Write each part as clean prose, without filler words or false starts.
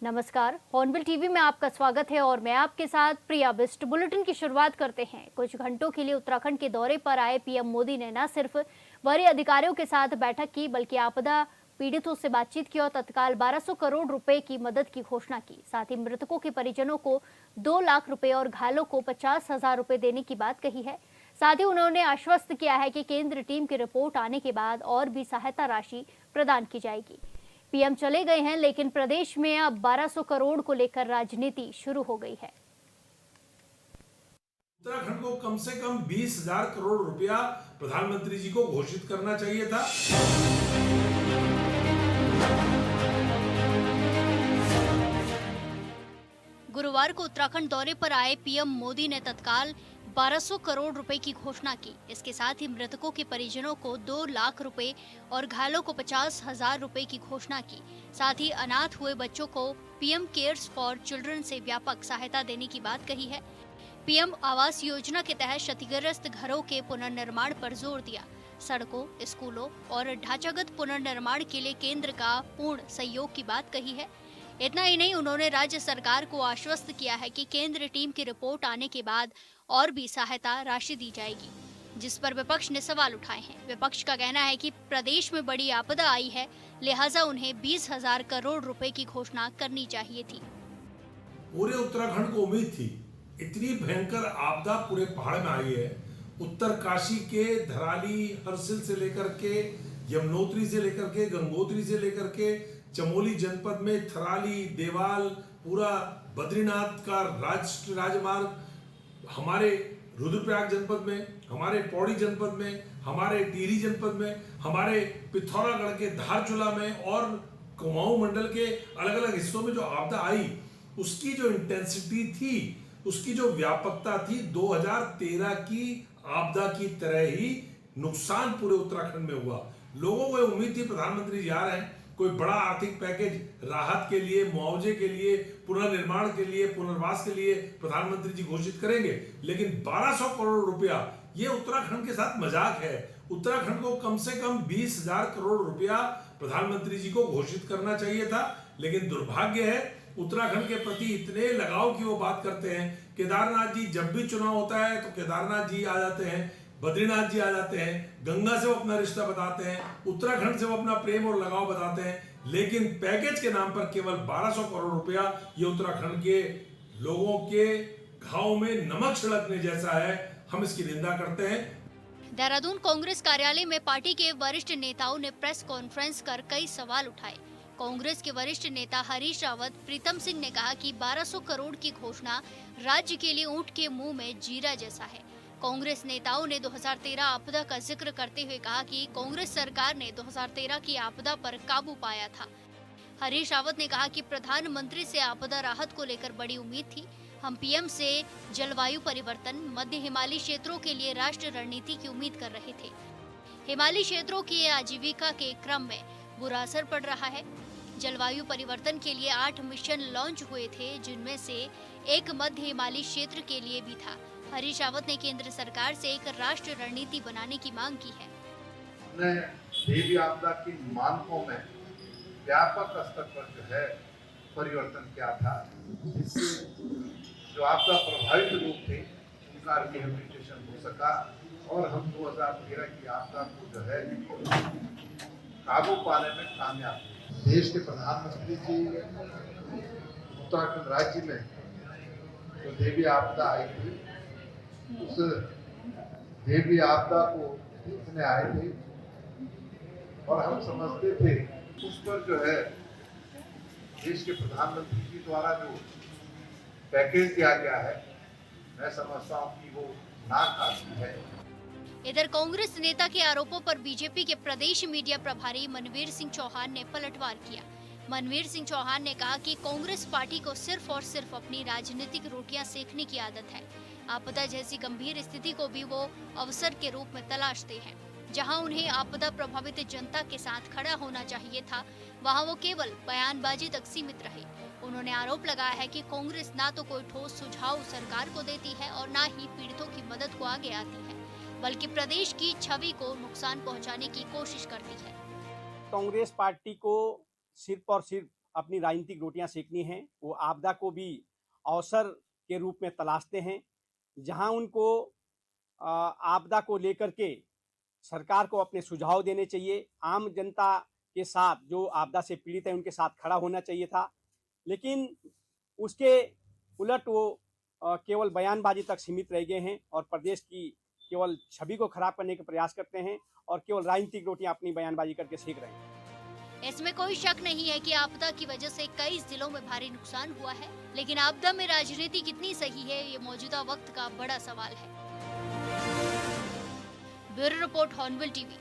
नमस्कार, hornbill TV में आपका स्वागत है और मैं आपके साथ प्रिया बिस्ट। बुलेटिन की शुरुआत करते हैं। कुछ घंटों के लिए उत्तराखंड के दौरे पर आए पीएम मोदी ने न सिर्फ वरीय अधिकारियों के साथ बैठक की, बल्कि आपदा पीड़ितों से बातचीत की और तत्काल 1200 करोड़ रुपए की मदद की घोषणा की। साथ ही मृतकों के परिजनों को 2 लाख रुपए और घायलों को 50,000 रुपए देने की बात कही है। साथ ही उन्होंने आश्वस्त किया है कि केंद्र टीम की रिपोर्ट आने के बाद और भी सहायता राशि प्रदान की जाएगी। पीएम चले गए हैं, लेकिन प्रदेश में अब 1200 करोड़ को लेकर राजनीति शुरू हो गई है। उत्तराखंड को कम से कम 20,000 करोड़ रुपया प्रधानमंत्री जी को घोषित करना चाहिए था। गुरुवार को उत्तराखंड दौरे पर आए पीएम मोदी ने तत्काल 1200 करोड़ रुपए की घोषणा की। इसके साथ ही मृतकों के परिजनों को 2 लाख रुपए और घायलों को 50,000 रुपए की घोषणा की। साथ ही अनाथ हुए बच्चों को पीएम केयर्स फॉर चिल्ड्रन से व्यापक सहायता देने की बात कही है। पीएम आवास योजना के तहत क्षतिग्रस्त घरों के पुनर्निर्माण पर जोर दिया। सड़कों, स्कूलों और ढांचागत पुनर्निर्माण के लिए केंद्र का पूर्ण सहयोग की बात कही है। इतना ही नहीं, उन्होंने राज्य सरकार को आश्वस्त किया है कि केंद्र टीम की रिपोर्ट आने के बाद और भी सहायता राशि दी जाएगी, जिस पर विपक्ष ने सवाल उठाए हैं। विपक्ष का कहना है कि प्रदेश में बड़ी आपदा आई है, लिहाजा उन्हें 20,000 करोड़ रुपए की घोषणा करनी चाहिए थी। पूरे उत्तराखंड को उम्मीद थी, इतनी भयंकर आपदा पूरे पहाड़ में आई है। उत्तरकाशी के धराली, हरसिल से लेकर के यमुनोत्री से लेकर के गंगोत्री से लेकर के चमोली जनपद में थराली, देवाल, पूरा बद्रीनाथ का राष्ट्रीय राजमार्ग, हमारे रुद्रप्रयाग जनपद में, हमारे पौड़ी जनपद में, हमारे टिहरी जनपद में, हमारे पिथौरागढ़ के धारचूला में और कुमाऊं मंडल के अलग अलग हिस्सों में जो आपदा आई, उसकी जो इंटेंसिटी थी, उसकी जो व्यापकता थी, 2013 की आपदा की तरह ही नुकसान पूरे उत्तराखंड में हुआ। लोगों को उम्मीद थी प्रधानमंत्री जी आ रहे हैं, कोई बड़ा आर्थिक पैकेज राहत के लिए, मुआवजे के लिए, पुनर्निर्माण के लिए, पुनर्वास के लिए प्रधानमंत्री जी घोषित करेंगे। लेकिन 1200 करोड़ रुपया ये उत्तराखंड के साथ मजाक है। उत्तराखंड को कम से कम 20,000 करोड़ रुपया प्रधानमंत्री जी को घोषित करना चाहिए था। लेकिन दुर्भाग्य है, उत्तराखंड के प्रति इतने लगाव की वो बात करते हैं। केदारनाथ जी, जब भी चुनाव होता है तो केदारनाथ जी आ जाते हैं, बद्रीनाथ जी आ जाते हैं, गंगा से वो अपना रिश्ता बताते हैं, उत्तराखंड से वो अपना प्रेम और लगाव बताते हैं। लेकिन पैकेज के नाम पर केवल 1200 करोड़ रुपया ये उत्तराखंड के लोगों के घाव में नमक छिड़कने जैसा है। हम इसकी निंदा करते हैं। देहरादून कांग्रेस कार्यालय में पार्टी के वरिष्ठ नेताओं ने प्रेस कॉन्फ्रेंस कर कई सवाल उठाए। कांग्रेस के वरिष्ठ नेता हरीश रावत, प्रीतम सिंह ने कहा कि 1200 करोड़ की घोषणा राज्य के लिए ऊंट के मुंह में जीरा जैसा है। कांग्रेस नेताओं ने 2013 आपदा का जिक्र करते हुए कहा कि कांग्रेस सरकार ने 2013 की आपदा पर काबू पाया था। हरीश रावत ने कहा कि प्रधानमंत्री से आपदा राहत को लेकर बड़ी उम्मीद थी। हम पीएम से जलवायु परिवर्तन, मध्य हिमालयी क्षेत्रों के लिए राष्ट्रीय रणनीति की उम्मीद कर रहे थे। हिमालयी क्षेत्रों की आजीविका के क्रम में बुरा असर पड़ रहा है। जलवायु परिवर्तन के लिए 8 मिशन लॉन्च हुए थे, जिनमें से एक मध्य हिमालयी क्षेत्र के लिए भी था। हरीश रावत ने केंद्र सरकार से एक राष्ट्रीय रणनीति बनाने की मांग की है। हमने देवी आपदा की मानकों में व्यापक स्तर पर जो है परिवर्तन किया था, जिससे जो आपदा प्रभावित लोग थे उनका रिहेबिलिटेशन हो सका और हम 2013 की आपदा को जो है काबू पाने में कामयाब हुए। देश के प्रधानमंत्री जी उत्तराखंड राज्य में जो देवी आपदा आई थी, उस देवी आपदा को देखने आए थे और हम समझते थे उस पर जो है देश के प्रधानमंत्री जी द्वारा जो पैकेज दिया गया है, मैं समझता हूँ कि वो नाकाफी है। इधर कांग्रेस नेता के आरोपों पर बीजेपी के प्रदेश मीडिया प्रभारी मनवीर सिंह चौहान ने पलटवार किया। मनवीर सिंह चौहान ने कहा कि कांग्रेस पार्टी को सिर्फ और सिर्फ अपनी राजनीतिक रोटियां सेकने की आदत है। आपदा जैसी गंभीर स्थिति को भी वो अवसर के रूप में तलाशते हैं। जहां उन्हें आपदा प्रभावित जनता के साथ खड़ा होना चाहिए था, वहां वो केवल बयानबाजी तक सीमित रहे। उन्होंने आरोप लगाया है कि कांग्रेस ना तो कोई ठोस सुझाव सरकार को देती है और ना ही पीड़ितों की मदद को आगे आती है, बल्कि प्रदेश की छवि को नुकसान पहुंचाने की कोशिश करती है। कांग्रेस पार्टी को सिर्फ और सिर्फ अपनी राजनीतिक रोटियां सेकनी हैं, वो आपदा को भी अवसर के रूप में तलाशते हैं। जहां उनको आपदा को लेकर के सरकार को अपने सुझाव देने चाहिए, आम जनता के साथ जो आपदा से पीड़ित है उनके साथ खड़ा होना चाहिए था, लेकिन उसके उलट वो केवल बयानबाजी तक सीमित रह गए हैं और प्रदेश की केवल छवि को खराब करने का प्रयास करते हैं और केवल राजनीतिक रोटियां अपनी बयानबाजी करके सेक रहे हैं। इसमें कोई शक नहीं है कि आपदा की वजह से कई जिलों में भारी नुकसान हुआ है, लेकिन आपदा में राजनीति कितनी सही है, ये मौजूदा वक्त का बड़ा सवाल है। Bureau report, hornbill TV.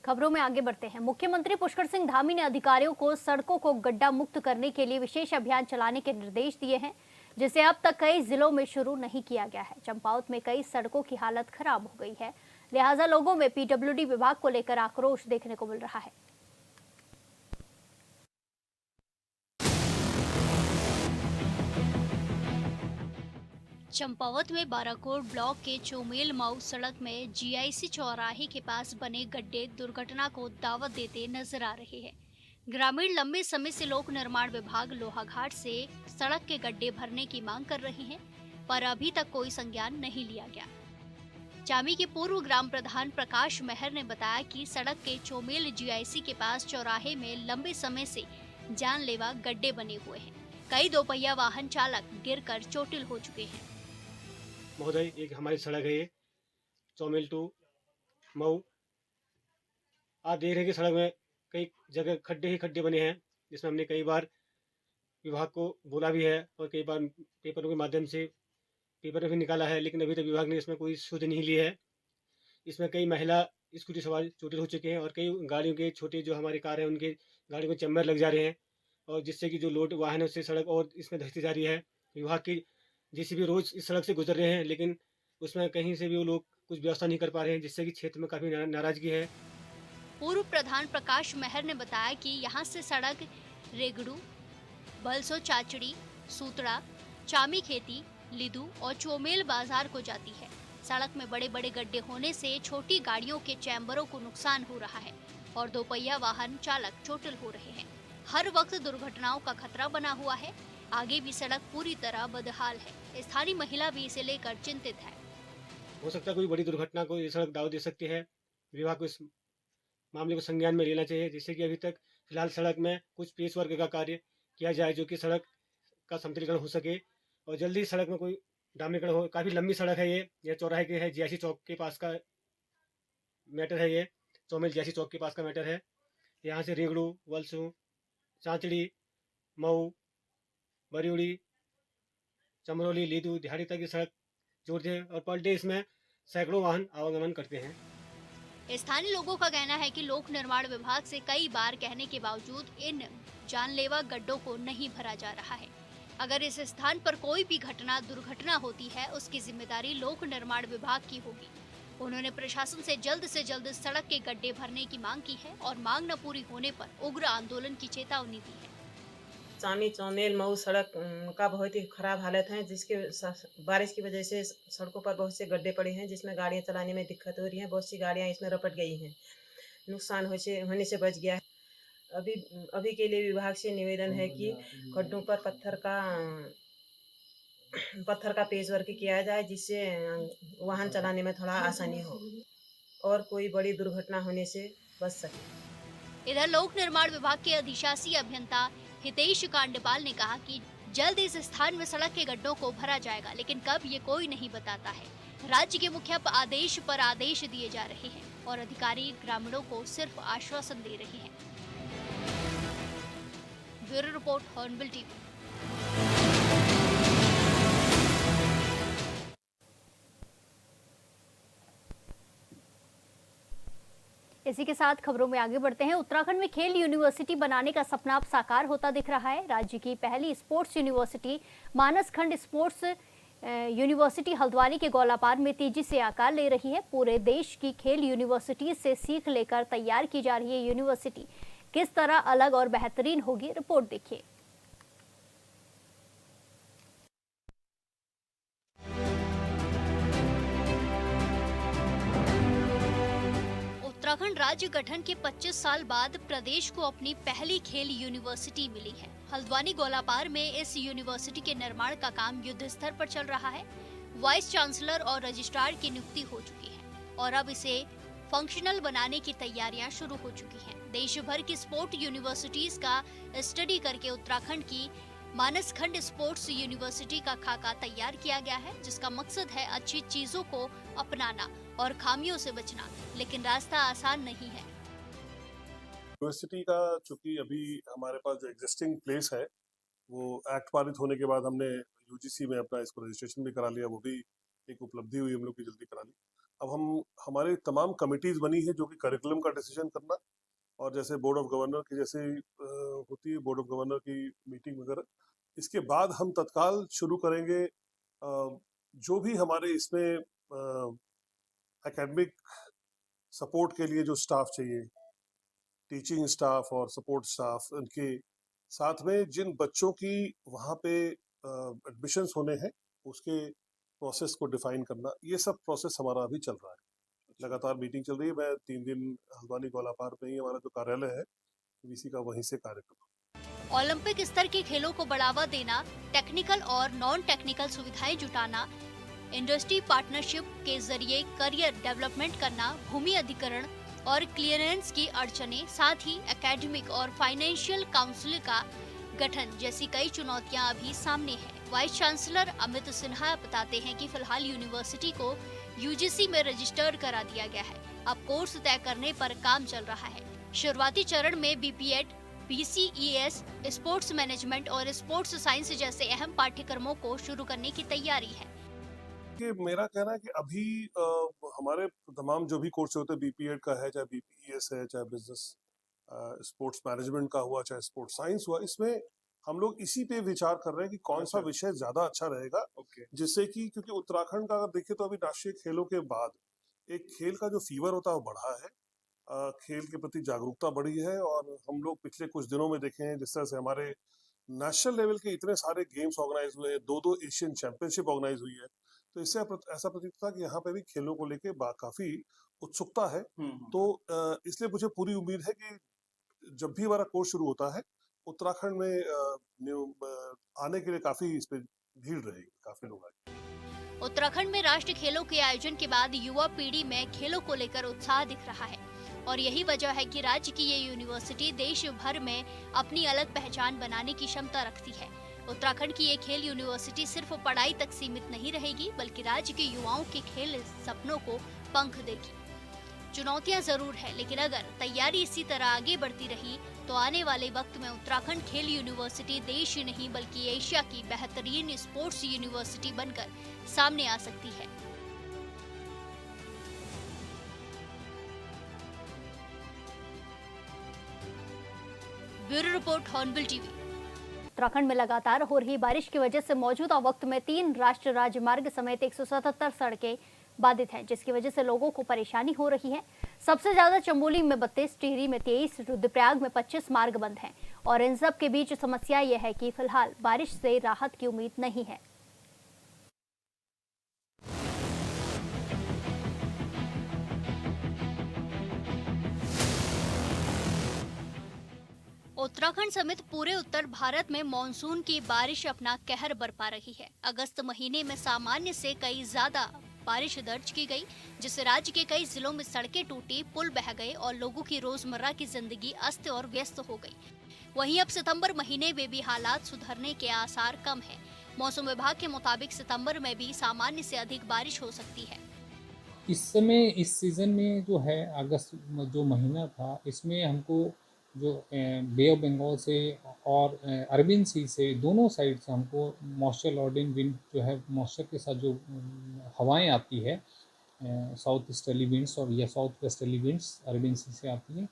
खबरों में आगे बढ़ते हैं। मुख्यमंत्री पुष्कर सिंह धामी ने अधिकारियों को सड़कों को गड्ढा मुक्त करने के लिए विशेष अभियान चलाने के निर्देश दिए हैं, जिसे अब तक कई जिलों में शुरू नहीं किया गया है। चंपावत में कई सड़कों की हालत खराब हो गई है, लिहाजा लोगों में पीडब्ल्यूडी विभाग को लेकर आक्रोश देखने को मिल रहा है। चंपावत में बाराकोट ब्लॉक के चोमेल माऊ सड़क में जीआईसी चौराहे के पास बने गड्ढे दुर्घटना को दावत देते नजर आ रहे हैं। ग्रामीण लंबे समय से लोक निर्माण विभाग लोहाघाट से सड़क के गड्ढे भरने की मांग कर रहे हैं, पर अभी तक कोई संज्ञान नहीं लिया गया। चामी के पूर्व ग्राम प्रधान प्रकाश मेहर ने बताया कि सड़क के चोमेल जीआईसी के पास चौराहे में लंबे समय से जानलेवा गड्ढे बने हुए हैं। कई दोपहिया वाहन चालक गिरकर चोटिल हो चुके हैं। महोदय, एक हमारी सड़क है ये चौमेल टू मऊ। आप देख रहे हैं कि सड़क में कई जगह खड्डे ही खड्डे बने हैं, जिसमें हमने कई बार विभाग को बोला भी है और कई बार पेपरों के माध्यम से पेपर में भी निकाला है, लेकिन अभी तक विभाग ने इसमें कोई सूझ नहीं ली है। इसमें कई महिला स्कूटी सवार चोटिल हो चुके हैं और कई गाड़ियों के छोटे जो हमारी कार है उनके गाड़ियों को चैम्बर लग जा रहे हैं, और जिससे कि जो लोड वाहन है उससे सड़क और इसमें धंसती जा रही है। विभाग की जेसीबी रोज इस सड़क से गुजर रहे हैं, लेकिन उसमें कहीं से भी वो लोग कुछ व्यवस्था नहीं कर पा रहे हैं, जिससे कि क्षेत्र में काफी नाराजगी है। पूर्व प्रधान प्रकाश मेहर ने बताया कि यहां से सड़क रेगड़ू, बलसो चाचड़ी, सूतड़ा, चामी खेती, लिदू और चोमेल बाजार को जाती है। सड़क में बड़े बड़े गड्ढे होने से छोटी गाड़ियों के चैम्बरों को नुकसान हो रहा है और दोपहिया वाहन चालक चोटिल हो रहे हैं। हर वक्त दुर्घटनाओं का खतरा बना हुआ है। आगे भी सड़क पूरी तरह बदहाल है। स्थानीय महिला भी इसे लेकर चिंतित है। हो सकता है कोई बड़ी दुर्घटना को ये सड़क दाव दे सकती है। विभाग को इस मामले को संज्ञान में लेना चाहिए, जिससे कि अभी तक फिलहाल सड़क में कुछ पेच वर्क का कार्य किया जाए, जो कि सड़क का समतलीकरण हो सके और जल्दी सड़क में कोई डामरीकरण हो। काफ़ी लंबी सड़क है ये चौराहे के है, जीआईसी चौक के पास का मैटर है। ये चौमेल जीआईसी चौक के पास का मैटर है। यहाँ से रेगड़ू, वलसू, चांचड़ी, मऊ, बरियोड़ी, चमरौली, लीदू, दिहाड़ी तक की सड़क जोड़ते हैं और पर डे इसमें सैकड़ों वाहन आवागमन करते हैं। स्थानीय लोगों का कहना है कि लोक निर्माण विभाग से कई बार कहने के बावजूद इन जानलेवा गड्ढों को नहीं भरा जा रहा है। अगर इस स्थान पर कोई भी दुर्घटना होती है, उसकी जिम्मेदारी लोक निर्माण विभाग की होगी। उन्होंने प्रशासन से जल्द सड़क के गड्ढे भरने की मांग की है और मांग न पूरी होने पर उग्र आंदोलन की चेतावनी दी है। चामी चौमेल मऊ सड़क का बहुत ही खराब हालत है, जिसके बारिश की वजह से सड़कों पर बहुत से गड्ढे पड़े हैं, जिसमें गाड़ियां चलाने में दिक्कत हो रही है। बहुत सी गाड़ियां इसमें रपट गई हैं, नुकसान होने से बच गया है। अभी के लिए विभाग से निवेदन है कि गड्ढों पर पत्थर का पेच वर्क किया जाए, जिससे वाहन चलाने में थोड़ा आसानी हो और कोई बड़ी दुर्घटना होने से बच सके। इधर लोक निर्माण विभाग के अधिशासी अभियंता हितेश कांडपाल ने कहा कि जल्द इस स्थान में सड़क के गड्ढों को भरा जाएगा, लेकिन कब ये कोई नहीं बताता है। राज्य के मुखिया आदेश पर आदेश दिए जा रहे हैं और अधिकारी ग्रामीणों को सिर्फ आश्वासन दे रहे हैं। Bureau report, hornbill TV. इसी के साथ खबरों में आगे बढ़ते हैं। उत्तराखंड में खेल यूनिवर्सिटी बनाने का सपना अब साकार होता दिख रहा है। राज्य की पहली sports university Manaskhand sports university Haldwani के गौलापार में तेजी से आकार ले रही है। पूरे देश की खेल यूनिवर्सिटी से सीख लेकर तैयार की जा रही है यूनिवर्सिटी किस तरह अलग और बेहतरीन होगी, रिपोर्ट देखिए। उत्तराखंड राज्य गठन के 25 साल बाद प्रदेश को अपनी पहली खेल यूनिवर्सिटी मिली है। हल्द्वानी गोलापार में इस यूनिवर्सिटी के निर्माण का काम युद्ध स्तर पर चल रहा है। वाइस चांसलर और रजिस्ट्रार की नियुक्ति हो चुकी है और अब इसे फंक्शनल बनाने की तैयारियां शुरू हो चुकी हैं। देश भर की स्पोर्ट यूनिवर्सिटीज का स्टडी करके उत्तराखंड की मानसखंड स्पोर्ट्स यूनिवर्सिटी का खाका तैयार किया गया है, जिसका मकसद है अच्छी चीजों को अपनाना और खामियों से बचना, लेकिन रास्ता आसान नहीं है। यूनिवर्सिटी का चूंकि अभी हमारे पास जो एग्जिस्टिंग प्लेस है वो एक्ट पारित होने के बाद हमने यूजीसी में अपना इसको रजिस्ट्रेशन भी करा लिया, वो भी एक उपलब्धि हुई हम लोग की, जल्दी करा ली। अब हमारे तमाम कमिटीज बनी है जो कि करिकुलम का डिसीजन करना और जैसे बोर्ड ऑफ गवर्नर की जैसे होती है बोर्ड ऑफ गवर्नर की मीटिंग वगैरह, इसके बाद हम तत्काल शुरू करेंगे जो भी हमारे इसमें एकेडमिक सपोर्ट के लिए जो स्टाफ चाहिए, टीचिंग स्टाफ और सपोर्ट स्टाफ, उनके साथ में जिन बच्चों की वहाँ पे एडमिशन्स होने हैं उसके प्रोसेस को डिफाइन करना, ये सब प्रोसेस हमारा अभी चल रहा है। लगातार मीटिंग चल रही है। मैं 3 दिन हल्द्वानी गोलापार में ही हमारा जो कार्यालय है वीसी का, वहीं से कार्य कर रहा हूँ। ओलंपिक स्तर के खेलों को बढ़ावा देना, टेक्निकल और नॉन टेक्निकल सुविधाएं जुटाना, इंडस्ट्री पार्टनरशिप के जरिए करियर डेवलपमेंट करना, भूमि अधिग्रहण और क्लियरेंस की अड़चनें, साथ ही एकेडमिक और फाइनेंशियल काउंसिल का गठन जैसी कई चुनौतियां अभी सामने है। वाइस चांसलर अमित सिन्हा बताते हैं कि फिलहाल यूनिवर्सिटी को यूजीसी में रजिस्टर्ड करा दिया गया है। अब कोर्स तय करने पर काम चल रहा है। शुरुआती चरण में बीपीएड, बीसीईएस, स्पोर्ट्स मैनेजमेंट और स्पोर्ट्स साइंस जैसे अहम पाठ्यक्रमों को शुरू करने की तैयारी है। कि मेरा कहना है कि अभी हमारे तमाम जो भी कोर्स होते हैं, बीपीएड का है, चाहे बीपीईएस है, चाहे बिजनेस स्पोर्ट्स मैनेजमेंट का हुआ, चाहे स्पोर्ट्स साइंस हुआ, इसमें हम लोग इसी पे विचार कर रहे हैं कि कौन सा विषय ज्यादा अच्छा रहेगा, जिससे कि क्योंकि उत्तराखंड का अगर देखिए तो अभी राष्ट्रीय खेलों के बाद एक खेल का जो फीवर होता है वो बढ़ा है, खेल के प्रति जागरूकता बढ़ी है। और हम लोग पिछले कुछ दिनों में देखे हैं जिस तरह से हमारे नेशनल लेवल के इतने सारे गेम्स ऑर्गेनाइज हुए हैं, 2 एशियन चैंपियनशिप ऑर्गेनाइज हुई है, तो इससे ऐसा प्रतीत था कि यहाँ पे भी खेलों को लेके काफी उत्सुकता है। तो इसलिए मुझे पूरी उम्मीद है कि जब भी हमारा कोर्स शुरू होता है उत्तराखंड में आने के लिए काफी इस पे भीड़ रहेगी, काफी लोग आएंगे। उत्तराखंड में राष्ट्रीय खेलों के आयोजन के बाद युवा पीढ़ी में खेलों को लेकर उत्साह दिख रहा है और यही वजह है कि राज्य की ये यूनिवर्सिटी देश भर में अपनी अलग पहचान बनाने की क्षमता रखती है। उत्तराखंड की ये खेल यूनिवर्सिटी सिर्फ पढ़ाई तक सीमित नहीं रहेगी, बल्कि राज्य के युवाओं के खेल सपनों को पंख देगी। चुनौतियां जरूर है, लेकिन अगर तैयारी इसी तरह आगे बढ़ती रही तो आने वाले वक्त में उत्तराखंड खेल यूनिवर्सिटी देश ही नहीं बल्कि एशिया की बेहतरीन स्पोर्ट्स यूनिवर्सिटी बनकर सामने आ सकती है। Bureau report, hornbill TV. Uttarakhand में लगातार हो रही बारिश की वजह से मौजूदा वक्त में 3 राष्ट्रीय राजमार्ग समेत 177 सड़कें बाधित हैं, जिसकी वजह से लोगों को परेशानी हो रही है। सबसे ज्यादा चमोली में 32, टिहरी में 23, रुद्रप्रयाग में 25 मार्ग बंद हैं और इन सब के बीच समस्या यह है कि फिलहाल बारिश से राहत की उम्मीद नहीं है। उत्तराखंड समेत पूरे उत्तर भारत में मानसून की बारिश अपना कहर बरपा रही है। अगस्त महीने में सामान्य से कई ज्यादा बारिश दर्ज की गई, जिससे राज्य के कई जिलों में सड़कें टूटी, पुल बह गए और लोगों की रोजमर्रा की जिंदगी अस्त और व्यस्त हो गई। वहीं अब सितंबर महीने में भी हालात सुधरने के आसार कम है। मौसम विभाग के मुताबिक सितंबर में भी सामान्य से अधिक बारिश हो सकती है। इस समय इस सीज़न में जो है अगस्त जो महीना था, इसमें हमको जो बे ऑफ बंगाल से और अरबियन सी से दोनों साइड से हमको मॉइस्चर लॉर्डिंग विंड जो है, मॉइस्चर के साथ जो हवाएं आती है, साउथ ईस्टर्ली विंड्स और या साउथ वेस्टर्ली विंड्स अरबियन सी से आती हैं,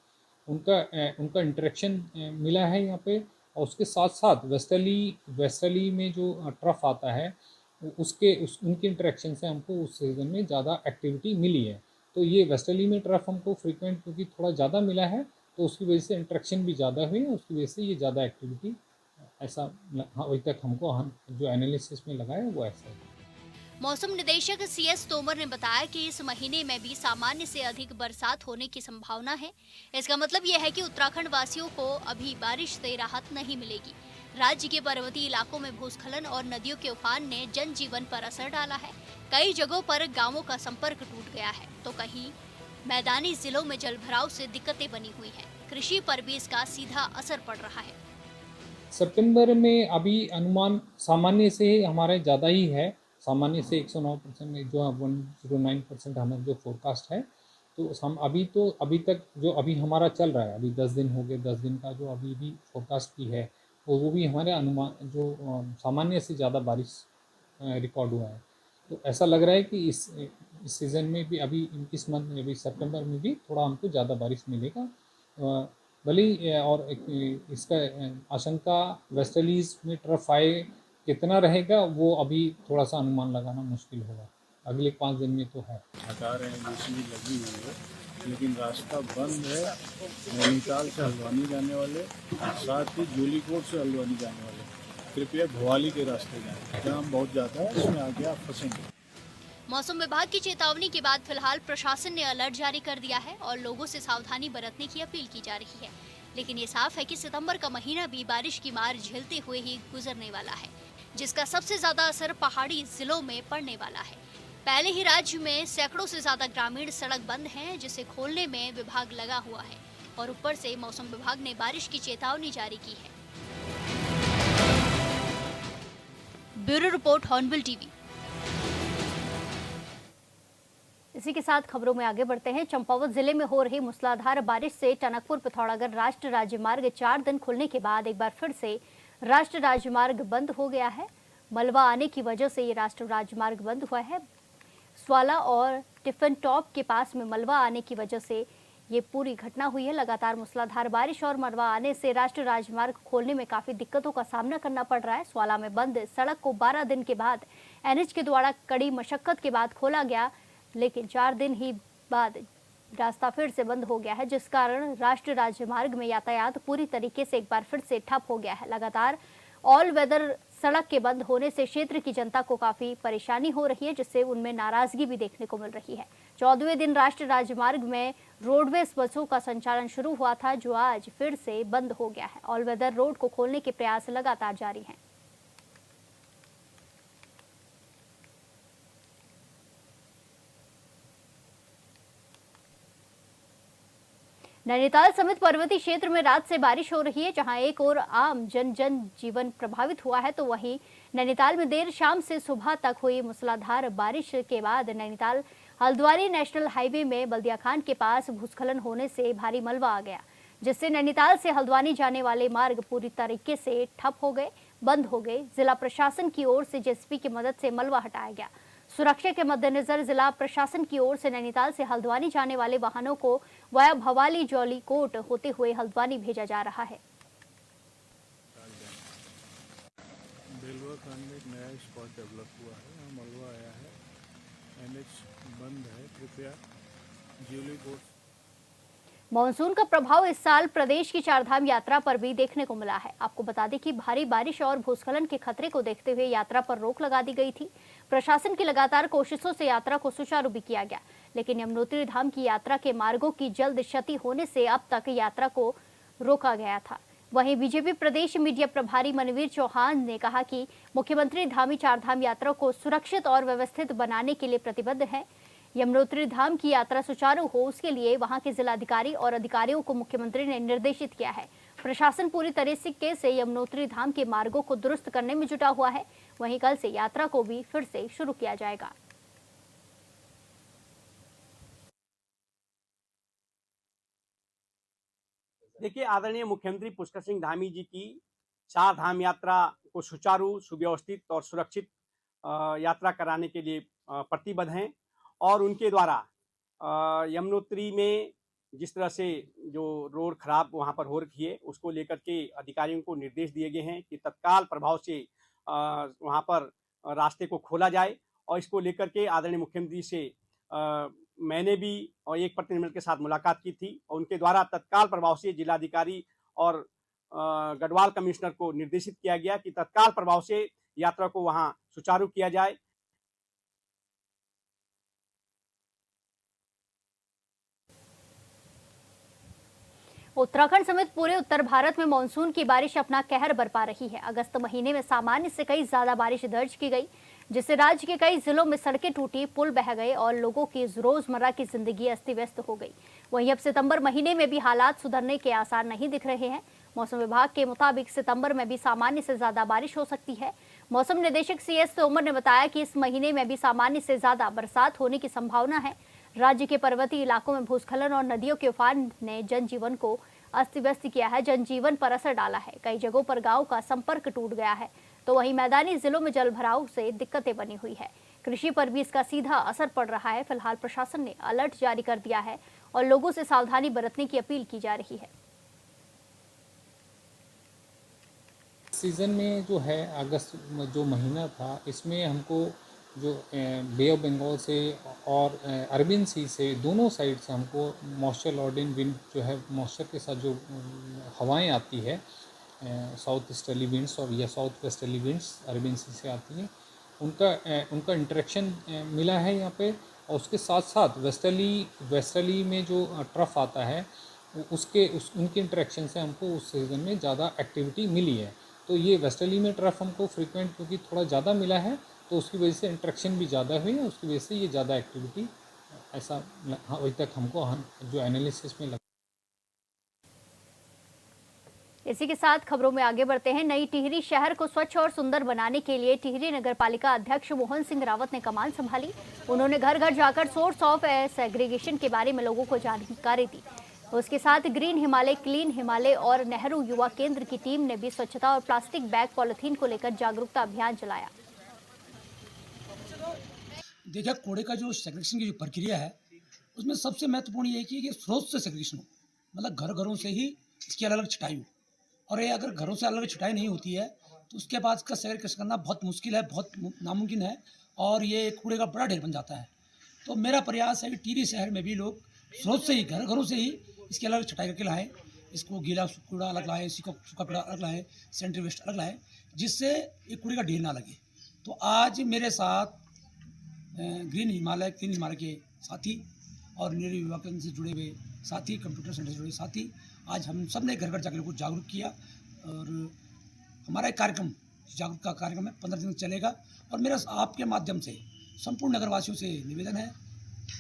उनका इंटरेक्शन मिला है यहाँ पे। और उसके साथ साथ वेस्टर्ली में जो ट्रफ आता है उनके इंटरेक्शन से हमको उस सीज़न में ज़्यादा एक्टिविटी मिली है। तो ये वेस्टर्ली में ट्रफ हमको फ्रीक्वेंट क्योंकि थोड़ा ज़्यादा मिला है, तो उसकी वजह से इंटरेक्शन भी ज़्यादा हुई है, उसकी वजह से ये ज़्यादा एक्टिविटी ऐसा अभी तक हमको जो एनालिसिस में लगा है वो ऐसा है। मौसम निदेशक CS तोमर ने बताया कि इस महीने में भी सामान्य से अधिक बरसात होने की संभावना है। इसका मतलब यह है कि उत्तराखंड वासियों को अभी बारिश से राहत नहीं मिलेगी। राज्य के पर्वतीय इलाकों में भूस्खलन और नदियों के उफान ने जनजीवन पर असर डाला है। कई जगहों पर गांवों का संपर्क टूट गया है, तो कहीं मैदानी जिलों में जलभराव से दिक्कतें बनी हुई हैं। कृषि पर भी इसका सीधा असर पड़ रहा है। सितंबर में अभी अनुमान सामान्य से हमारे ज़्यादा ही है। सामान्य से 109% में जो 109% हमारा जो फोरकास्ट है, तो हम अभी तक जो अभी हमारा चल रहा है, अभी 10 दिन हो गए, 10 दिन का जो अभी भी फोरकास्ट की है वो भी हमारे अनुमान जो सामान्य से ज़्यादा बारिश रिकॉर्ड हुआ है। तो ऐसा लग रहा है कि इस सीज़न में भी अभी इस मंथ में भी सितंबर में भी थोड़ा हमको ज़्यादा बारिश मिलेगा। भले और इसका आशंका वेस्टर्लीज में ट्रफ आए कितना रहेगा वो अभी थोड़ा सा अनुमान लगाना मुश्किल होगा। अगले 5 दिन में तो है। हटा रहे हैं, दूसरी लगी हुई है, लेकिन रास्ता बंद है। नैनीताल से हल्द्वानी जाने वाले, साथ ही जूलीकोट से हल्द्वानी जाने वाले कृपया भवाली के रास्ते जाएं। जाम बहुत ज़्यादा है, इसमें आगे आप फंसेंगे। मौसम विभाग की चेतावनी के बाद फिलहाल प्रशासन ने अलर्ट जारी कर दिया है और लोगों से सावधानी बरतने की अपील की जा रही है। लेकिन ये साफ है कि सितंबर का महीना भी बारिश की मार झेलते हुए ही गुजरने वाला है, जिसका सबसे ज्यादा असर पहाड़ी जिलों में पड़ने वाला है। पहले ही राज्य में सैकड़ों से ज्यादा ग्रामीण सड़क बंद हैं, जिसे खोलने में विभाग लगा हुआ है और ऊपर से मौसम विभाग ने बारिश की चेतावनी जारी की है। Bureau report, hornbill TV. इसी के साथ खबरों में आगे बढ़ते हैं। चंपावत जिले में हो रही मूसलाधार बारिश से टनकपुर पिथौरागढ़ राष्ट्रीय राजमार्ग 4 दिन खुलने के बाद एक बार फिर से राष्ट्रीय राजमार्ग बंद हो गया है। मलबा आने की वजह से ये राष्ट्रीय राजमार्ग बंद हुआ है। स्वाला और टिफिन टॉप के पास में मलबा आने की वजह से ये पूरी घटना हुई है। लगातार मूसलाधार बारिश और मलबा आने से राष्ट्रीय राजमार्ग खोलने में काफी दिक्कतों का सामना करना पड़ रहा है। स्वाला में बंद सड़क को 12 दिन के बाद NH के द्वारा कड़ी मशक्कत के बाद खोला गया, लेकिन 4 दिन ही बाद रास्ता फिर से बंद हो गया है, जिस कारण राष्ट्रीय राजमार्ग में यातायात पूरी तरीके से एक बार फिर से ठप हो गया है। लगातार ऑल वेदर सड़क के बंद होने से क्षेत्र की जनता को काफी परेशानी हो रही है, जिससे उनमें नाराजगी भी देखने को मिल रही है। 14वें दिन राष्ट्रीय राजमार्ग में रोडवेज बसों का संचालन शुरू हुआ था, जो आज फिर से बंद हो गया है। ऑल वेदर रोड को खोलने के प्रयास लगातार जारी हैं। नैनीताल समेत पर्वतीय क्षेत्र में रात से बारिश हो रही है, जहां एक और आम जन जीवन प्रभावित हुआ है, तो वहीं नैनीताल में देर शाम से सुबह तक हुई मूसलाधार बारिश के बाद नैनीताल हल्द्वानी नेशनल हाईवे में बल्दिया खान के पास भूस्खलन होने से भारी मलबा आ गया, जिससे नैनीताल से हल्द्वानी जाने वाले मार्ग पूरी तरीके से ठप हो गए, बंद हो गए। जिला प्रशासन की ओर से JCB की मदद से मलबा हटाया गया। सुरक्षा के मद्देनजर जिला प्रशासन की ओर से नैनीताल से हल्द्वानी जाने वाले वाहनों को वाया भवाली जौलीकोट होते हुए हल्द्वानी भेजा जा रहा है। बेलवा खान में एक नया स्पॉट डेवलप हुआ है, वहाँ मलबा आया है। NH बंद है, कृपया जौलीकोट। मॉनसून का प्रभाव इस साल प्रदेश की चारधाम यात्रा पर भी देखने को मिला है। आपको बता दें कि भारी बारिश और भूस्खलन के खतरे को देखते हुए यात्रा पर रोक लगा दी गई थी। प्रशासन की लगातार कोशिशों से यात्रा को सुचारू भी किया गया, लेकिन यमुनोत्री धाम की यात्रा के मार्गों की जल्द क्षति होने से अब तक यात्रा को रोका गया था। वहीं बीजेपी प्रदेश मीडिया प्रभारी मनवीर चौहान ने कहा कि मुख्यमंत्री धामी चारधाम यात्रा को सुरक्षित और व्यवस्थित बनाने के लिए प्रतिबद्ध है। यमुनोत्री धाम की यात्रा सुचारू हो, उसके लिए वहां के जिलाधिकारी और अधिकारियों को मुख्यमंत्री ने निर्देशित किया है। प्रशासन पूरी तरीके से यमुनोत्री धाम के मार्गों को दुरुस्त करने में जुटा हुआ है। वहीं कल से यात्रा को भी फिर से शुरू किया जाएगा। देखिए, आदरणीय मुख्यमंत्री पुष्कर सिंह धामी जी की चार धाम यात्रा को सुचारू, सुव्यवस्थित और सुरक्षित यात्रा कराने के लिए प्रतिबद्ध हैं और उनके द्वारा यमुनोत्री में जिस तरह से जो रोड खराब वहां पर हो रखी है, उसको लेकर के अधिकारियों को निर्देश दिए गए हैं कि तत्काल प्रभाव से वहां पर रास्ते को खोला जाए। और इसको लेकर के आदरणीय मुख्यमंत्री से मैंने भी और एक प्रतिनिधिमंडल के साथ मुलाकात की थी और उनके द्वारा तत्काल प्रभाव से जिलाधिकारी और गढ़वाल कमिश्नर को निर्देशित किया गया कि तत्काल प्रभाव से यात्रा को वहां सुचारू किया जाए। उत्तराखंड समेत पूरे उत्तर भारत में मानसून की बारिश अपना कहर बरपा रही है। अगस्त महीने में सामान्य से कई ज्यादा बारिश दर्ज की गई, जिससे राज्य के कई जिलों में सड़कें टूटी, पुल बह गए और लोगों की रोजमर्रा की जिंदगी अस्त व्यस्त हो गई। वहीं अब सितंबर महीने में भी हालात सुधरने के आसार नहीं दिख रहे हैं। मौसम विभाग के मुताबिक सितंबर में भी सामान्य से ज्यादा बारिश हो सकती है। मौसम निदेशक CS तोमर ने बताया कि इस महीने में भी सामान्य से ज्यादा बरसात होने की संभावना है। राज्य के पर्वतीय इलाकों में भूस्खलन और नदियों के उफान ने जनजीवन को अस्त व्यस्त किया है, जनजीवन पर असर डाला है। कई जगहों पर गांव का संपर्क टूट गया है, तो वहीं मैदानी जिलों में जलभराव से दिक्कतें बनी हुई है। कृषि पर भी इसका सीधा असर पड़ रहा है। फिलहाल प्रशासन ने अलर्ट जारी कर दिया है और लोगों से सावधानी बरतने की अपील की जा रही है। सीज़न में जो है अगस्त जो महीना था, इसमें हमको जो बे ऑफ बंगाल से और अरबिन सी से दोनों साइड से हमको मॉइस्चर लॉर्डिंग विंड जो है, मॉइस्चर के साथ जो हवाएं आती है, साउथ ईस्टर्ली विंड्स और या साउथ वेस्टर्ली विंड्स अरबिन सी से आती हैं, उनका इंटरेक्शन मिला है यहाँ पे। और उसके साथ साथ वेस्टर्ली में जो ट्रफ आता है उनके इंटरेक्शन से हमको उस सीज़न में ज़्यादा एक्टिविटी मिली है। तो ये वेस्टर्ली में ट्रफ हमको फ्रीक्वेंट क्योंकि थोड़ा ज़्यादा मिला है, तो उसकी वजह से इंटरेक्शन भी ज़्यादा हुई है, उसकी वजह से ये ज़्यादा एक्टिविटी ऐसा अभी तक हमको जो एनालिसिस में लगा। इसी के साथ खबरों में आगे बढ़ते हैं। नई टिहरी शहर को स्वच्छ और सुंदर बनाने के लिए टिहरी नगरपालिका अध्यक्ष मोहन सिंह रावत ने कमान संभाली। उन्होंने घर घर जाकर सोर्स ऑफ सेग्रीगेशन के बारे में लोगों को जानकारी दी। उसके साथ ग्रीन हिमालय, क्लीन हिमालय और नेहरू युवा केंद्र की टीम ने भी स्वच्छता और प्लास्टिक बैग पॉलिथीन को लेकर जागरूकता अभियान चलाया। देखिए, कूड़े का जो सेग्रीगेशन की जो प्रक्रिया है उसमें सबसे महत्वपूर्ण ये है कि स्रोत से सेग्रीगेशन हो, मतलब घर घरों से ही इसकी अलग अलग छटाई हो। और ये अगर घरों से अलग अलग छटाई नहीं होती है तो उसके बाद इसका सेग्रीगेशन करना बहुत मुश्किल है, बहुत नामुमकिन है और ये कूड़े का बड़ा ढेर बन जाता है। तो मेरा प्रयास है कि टिहरी शहर में भी लोग स्रोत से ही, घर घरों से ही इसकी अलग अलग छटाई करके लाएँ। इसको गीला कूड़ा अलग लाएँ, इसी को सूखा कूड़ा अलग लाएँ, सैनिटरी वेस्ट अलग लाएँ, जिससे ये कूड़े का ढेर ना लगे। तो आज मेरे साथ ग्रीन हिमालय, क्लीन हिमालय के साथी और नेहरू युवा केंद्र से जुड़े हुए साथी, कंप्यूटर सेंटर से जुड़े साथी, आज हम सब ने घर घर जाकर लोगों को जागरूक किया। और हमारा एक कार्यक्रम, जागरूकता कार्यक्रम है, 15 दिन चलेगा। और मेरा आपके माध्यम से संपूर्ण नगरवासियों से निवेदन है,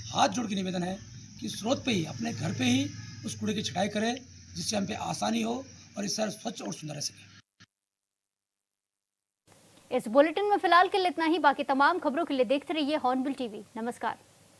हाथ जोड़ के निवेदन है कि स्रोत पे ही, अपने घर पे ही उस कूड़े की छटाई करें, जिससे हम पे आसानी हो और इस शहर स्वच्छ और सुंदर रह सके। इस बुलेटिन में फिलहाल के लिए इतना ही। बाकी तमाम खबरों के लिए देखते रहिए हॉर्नबिल टीवी। नमस्कार।